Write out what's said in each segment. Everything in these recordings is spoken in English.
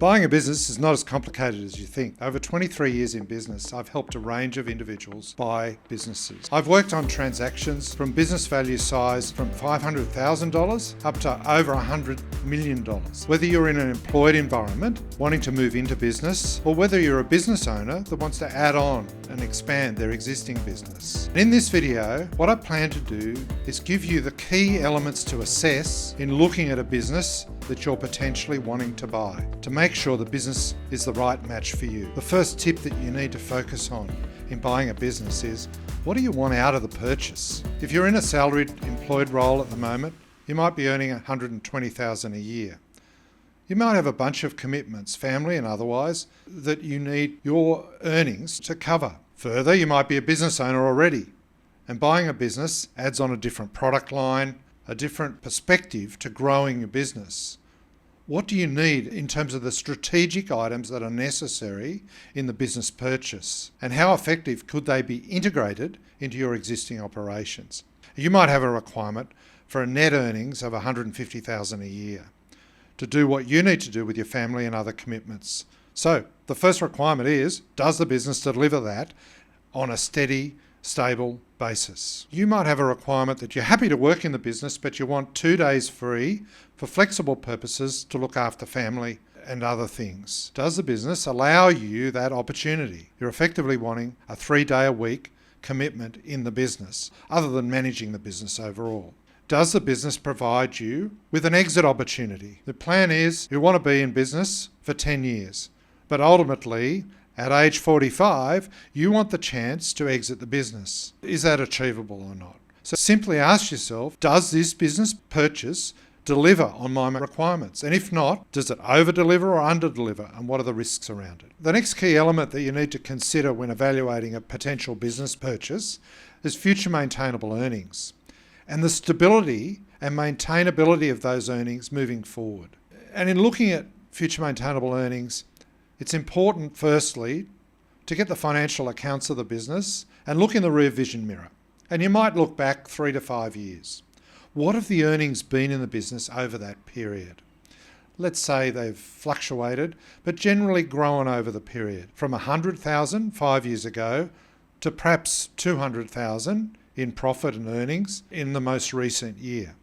Buying a business is not as complicated as you think. Over 23 years in business, I've helped a range of individuals buy businesses. I've worked on transactions from business value size from $500,000 up to over $100 million. Whether you're in an employed environment, wanting to move into business, or whether you're a business owner that wants to add on and expand their existing business. In this video, what I plan to do is give you the key elements to assess in looking at a business that you're potentially wanting to buy, to make sure the business is the right match for you. The first tip that you need to focus on in buying a business is, what do you want out of the purchase? If you're in a salaried employed role at the moment, you might be earning $120,000 a year. You might have a bunch of commitments, family and otherwise, that you need your earnings to cover. Further, you might be a business owner already, and buying a business adds on a different product line, a different perspective to growing your business. What do you need in terms of the strategic items that are necessary in the business purchase? And how effective could they be integrated into your existing operations? You might have a requirement for a net earnings of $150,000 a year to do what you need to do with your family and other commitments. So the first requirement is, does the business deliver that on a steady, stable basis? You might have a requirement that you're happy to work in the business, but you want 2 days free for flexible purposes to look after family and other things. Does the business allow you that opportunity? You're effectively wanting a 3-day-a-week commitment in the business, other than managing the business overall. Does the business provide you with an exit opportunity? The plan is you want to be in business for 10 years, but ultimately, at age 45, you want the chance to exit the business. Is that achievable or not? So simply ask yourself, does this business purchase deliver on my requirements? And if not, does it over-deliver or under-deliver? And what are the risks around it? The next key element that you need to consider when evaluating a potential business purchase is future maintainable earnings and the stability and maintainability of those earnings moving forward. And in looking at future maintainable earnings, it's important, firstly, to get the financial accounts of the business and look in the rear vision mirror. And you might look back 3 to 5 years. What have the earnings been in the business over that period? Let's say they've fluctuated, but generally grown over the period, from $100,000 5 years ago to perhaps $200,000 in profit and earnings in the most recent year.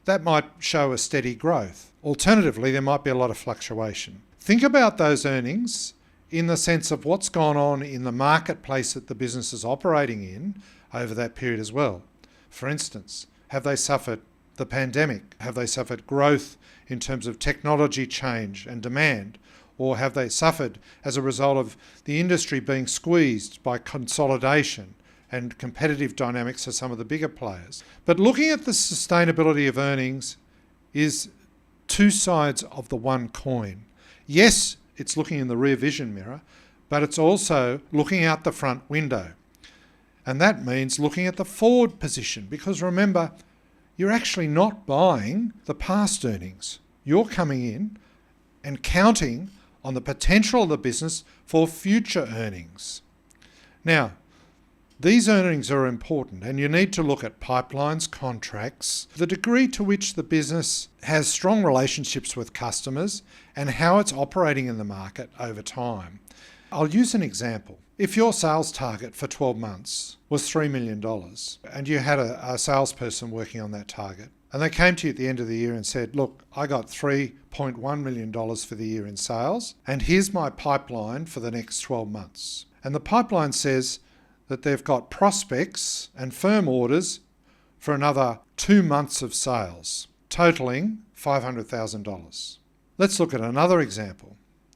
That might show a steady growth. Alternatively, there might be a lot of fluctuation. Think about those earnings in the sense of what's gone on in the marketplace that the business is operating in over that period as well. For instance, have they suffered the pandemic? Have they suffered growth in terms of technology change and demand? Or have they suffered as a result of the industry being squeezed by consolidation and competitive dynamics of some of the bigger players? But looking at the sustainability of earnings is two sides of the one coin. Yes, it's looking in the rear vision mirror, but it's also looking out the front window. And that means looking at the forward position, because remember, you're actually not buying the past earnings. You're coming in and counting on the potential of the business for future earnings. Now, these earnings are important, and you need to look at pipelines, contracts, the degree to which the business has strong relationships with customers, and how it's operating in the market over time. I'll use an example. If your sales target for 12 months was $3 million, and you had a salesperson working on that target, and they came to you at the end of the year and said, look, I got $3.1 million for the year in sales, and here's my pipeline for the next 12 months. And the pipeline says that they've got prospects and firm orders for another 2 months of sales, totaling $500,000. Let's look at another example.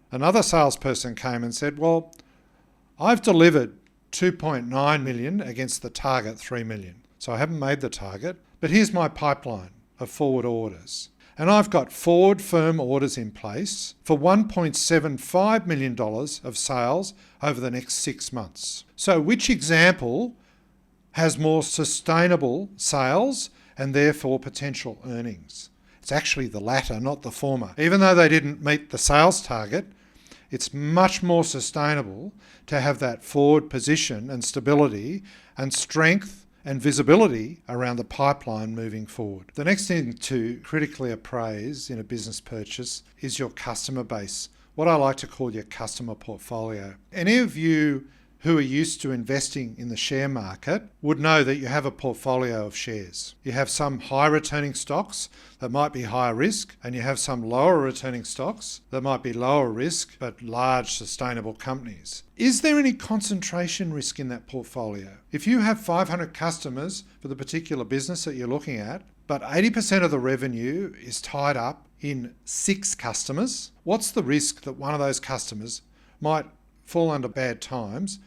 Another salesperson came and said, well, I've delivered 2.9 million against the target 3 million. So I haven't made the target, but here's my pipeline of forward orders. And I've got forward firm orders in place for $1.75 million of sales over the next 6 months. So which example has more sustainable sales and therefore potential earnings? It's actually the latter, not the former. Even though they didn't meet the sales target, it's much more sustainable to have that forward position and stability and strength and visibility around the pipeline moving forward. The next thing to critically appraise in a business purchase is your customer base. what I like to call your customer portfolio. Any of you who are used to investing in the share market would know that you have a portfolio of shares. You have some high returning stocks that might be higher risk, and you have some lower returning stocks that might be lower risk but large sustainable companies. Is there any concentration risk in that portfolio? If you have 500 customers for the particular business that you're looking at, but 80% of the revenue is tied up in 6 customers, what's the risk that one of those customers might fall under bad times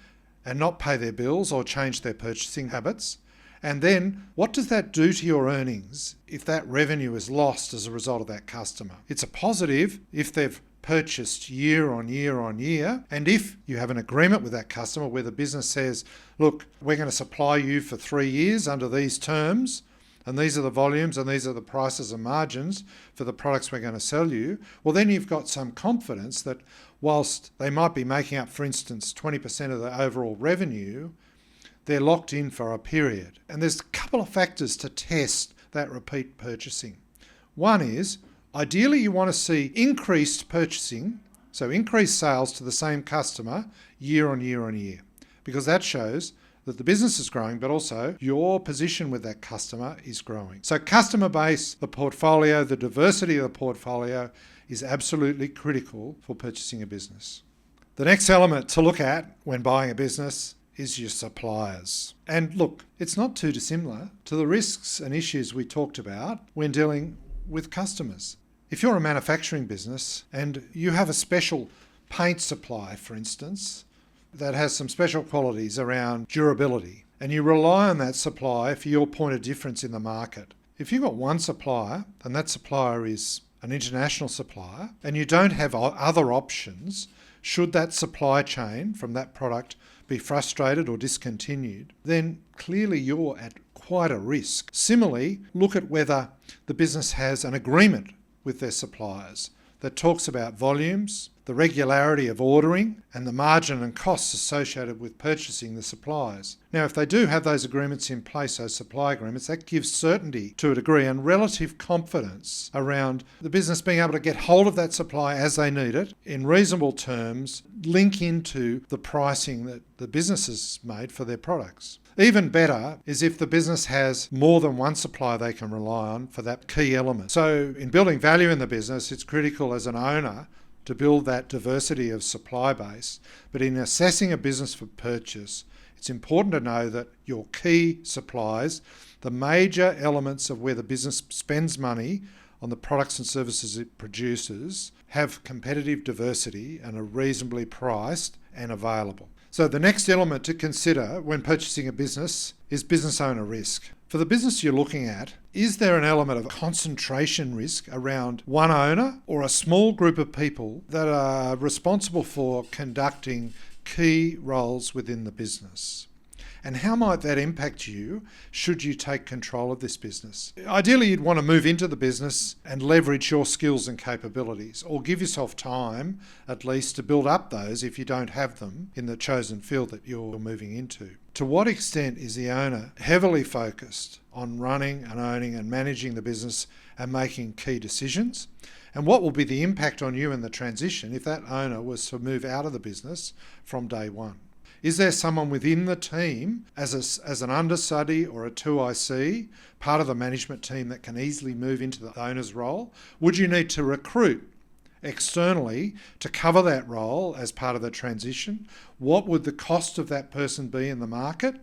and not pay their bills or change their purchasing habits? And then what does that do to your earnings if that revenue is lost as a result of that customer? It's a positive if they've purchased year on year on year, and if you have an agreement with that customer where the business says, look, we're going to supply you for 3 years under these terms, and these are the volumes and these are the prices and margins for the products we're going to sell you, well, then you've got some confidence that whilst they might be making up, for instance, 20% of the overall revenue, they're locked in for a period. And there's a couple of factors to test that repeat purchasing. One is, ideally you want to see increased purchasing, so increased sales to the same customer year on year on year, because that shows that the business is growing, but also your position with that customer is growing. So customer base, the portfolio, the diversity of the portfolio is absolutely critical for purchasing a business. The next element to look at when buying a business is your suppliers. And look, it's not too dissimilar to the risks and issues we talked about when dealing with customers. If you're a manufacturing business and you have a special paint supply, for instance, that has some special qualities around durability, and you rely on that supply for your point of difference in the market. If you've got one supplier and that supplier is an international supplier and you don't have other options, should that supply chain from that product be frustrated or discontinued, then clearly you're at quite a risk. Similarly, look at whether the business has an agreement with their suppliers that talks about volumes, the regularity of ordering, and the margin and costs associated with purchasing the supplies. Now, if they do have those agreements in place, those supply agreements, that gives certainty to a degree and relative confidence around the business being able to get hold of that supply as they need it in reasonable terms, link into the pricing that the business has made for their products. Even better is if the business has more than one supplier they can rely on for that key element. So in building value in the business, it's critical as an owner to build that diversity of supply base. But in assessing a business for purchase, it's important to know that your key supplies, the major elements of where the business spends money on the products and services it produces, have competitive diversity and are reasonably priced and available. So the next element to consider when purchasing a business is business owner risk. For the business you're looking at, is there an element of concentration risk around one owner or a small group of people that are responsible for conducting key roles within the business? And how might that impact you should you take control of this business? Ideally, you'd want to move into the business and leverage your skills and capabilities, or give yourself time at least to build up those if you don't have them in the chosen field that you're moving into. To what extent is the owner heavily focused on running and owning and managing the business and making key decisions? And what will be the impact on you in the transition if that owner was to move out of the business from day one? Is there someone within the team as an understudy or a 2IC, part of the management team that can easily move into the owner's role? Would you need to recruit externally to cover that role as part of the transition? What would the cost of that person be in the market?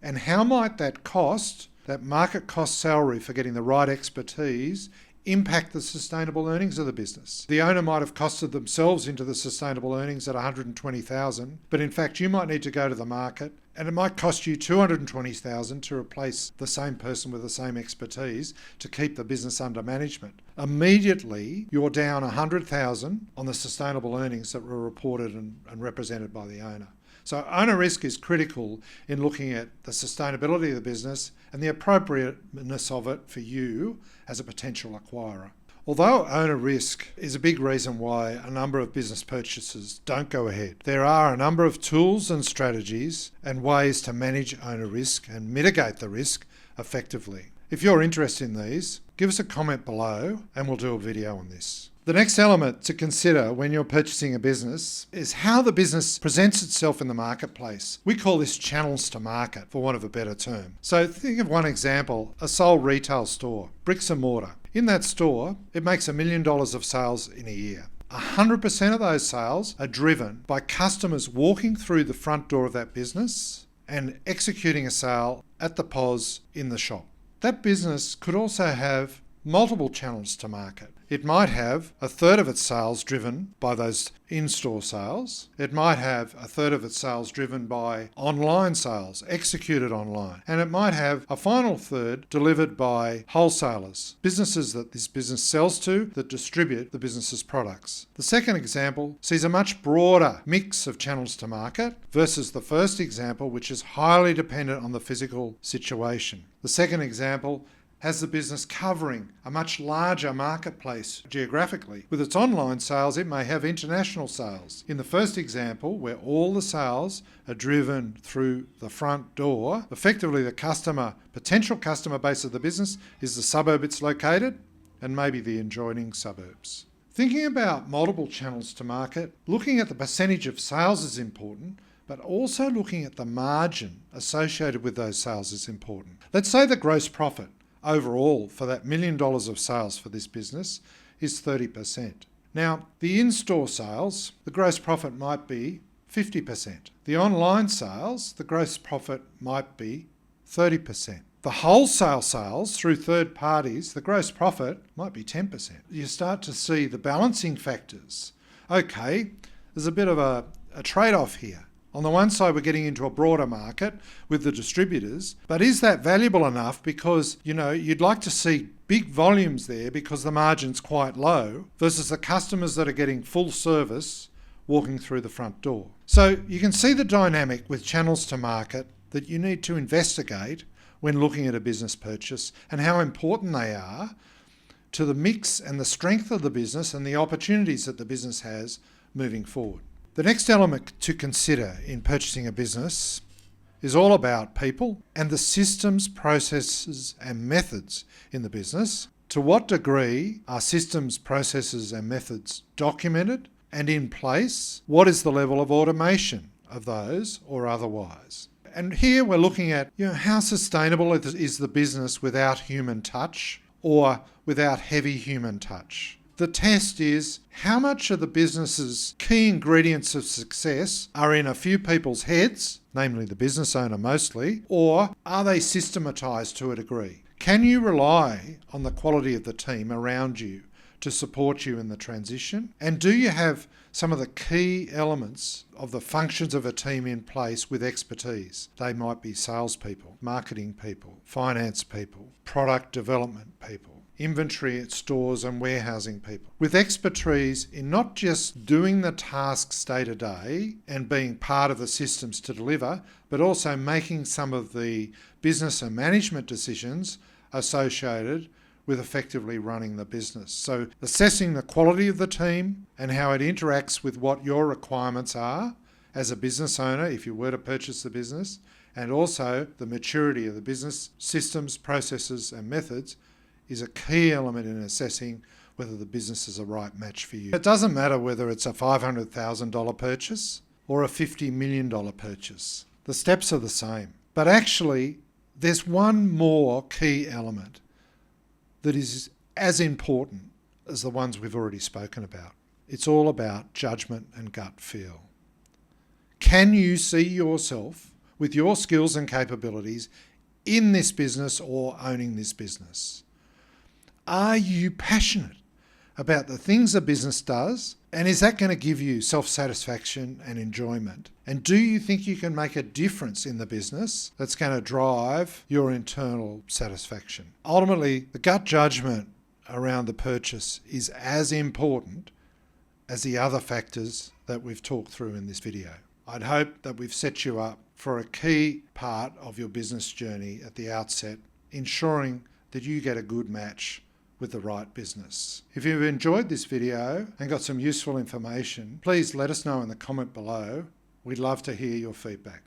And how might that cost, that market cost salary for getting the right expertise, impact the sustainable earnings of the business? The owner might have costed themselves into the sustainable earnings at $120,000, but in fact you might need to go to the market and it might cost you $220,000 to replace the same person with the same expertise to keep the business under management. Immediately you're down $100,000 on the sustainable earnings that were reported and represented by the owner. So owner risk is critical in looking at the sustainability of the business and the appropriateness of it for you as a potential acquirer. Although owner risk is a big reason why a number of business purchases don't go ahead, there are a number of tools and strategies and ways to manage owner risk and mitigate the risk effectively. If you're interested in these, give us a comment below and we'll do a video on this. The next element to consider when you're purchasing a business is how the business presents itself in the marketplace. We call this channels to market, for want of a better term. So think of one example, a sole retail store, bricks and mortar. In that store, it makes $1 million of sales in a year. 100% of those sales are driven by customers walking through the front door of that business and executing a sale at the POS in the shop. That business could also have multiple channels to market. It might have a third of its sales driven by those in-store sales. It might have a third of its sales driven by online sales, executed online. And it might have a final third delivered by wholesalers, businesses that this business sells to that distribute the business's products. The second example sees a much broader mix of channels to market versus the first example, which is highly dependent on the physical situation. The second example has the business covering a much larger marketplace geographically. With its online sales, it may have international sales. In the first example, where all the sales are driven through the front door, effectively the potential customer base of the business is the suburb it's located and maybe the adjoining suburbs. Thinking about multiple channels to market, looking at the percentage of sales is important, but also looking at the margin associated with those sales is important. Let's say the gross profit overall for that $1 million of sales for this business is 30%. Now, the in-store sales, the gross profit might be 50%. The online sales, the gross profit might be 30%. The wholesale sales through third parties, the gross profit might be 10%. You start to see the balancing factors. Okay, there's a bit of a trade-off here. On the one side, we're getting into a broader market with the distributors, but is that valuable enough? Because, you'd like to see big volumes there because the margin's quite low versus the customers that are getting full service walking through the front door. So you can see the dynamic with channels to market that you need to investigate when looking at a business purchase and how important they are to the mix and the strength of the business and the opportunities that the business has moving forward. The next element to consider in purchasing a business is all about people and the systems, processes and methods in the business. To what degree are systems, processes and methods documented and in place? What is the level of automation of those or otherwise? And here we're looking at how sustainable is the business without human touch or without heavy human touch. The test is how much of the business's key ingredients of success are in a few people's heads, namely the business owner mostly, or are they systematized to a degree? Can you rely on the quality of the team around you to support you in the transition? And do you have some of the key elements of the functions of a team in place with expertise? They might be salespeople, marketing people, finance people, product development people, inventory at stores and warehousing people, with expertise in not just doing the tasks day to day and being part of the systems to deliver, but also making some of the business and management decisions associated with effectively running the business. So assessing the quality of the team and how it interacts with what your requirements are as a business owner if you were to purchase the business, and also the maturity of the business systems, processes and methods is a key element in assessing whether the business is a right match for you. It doesn't matter whether it's a $500,000 purchase or a $50 million purchase. The steps are the same. But actually, there's one more key element that is as important as the ones we've already spoken about. It's all about judgment and gut feel. Can you see yourself with your skills and capabilities in this business or owning this business? Are you passionate about the things a business does? And is that going to give you self-satisfaction and enjoyment? And do you think you can make a difference in the business that's going to drive your internal satisfaction? Ultimately, the gut judgment around the purchase is as important as the other factors that we've talked through in this video. I'd hope that we've set you up for a key part of your business journey at the outset, ensuring that you get a good match with the right business. If you've enjoyed this video and got some useful information, please let us know in the comment below. We'd love to hear your feedback.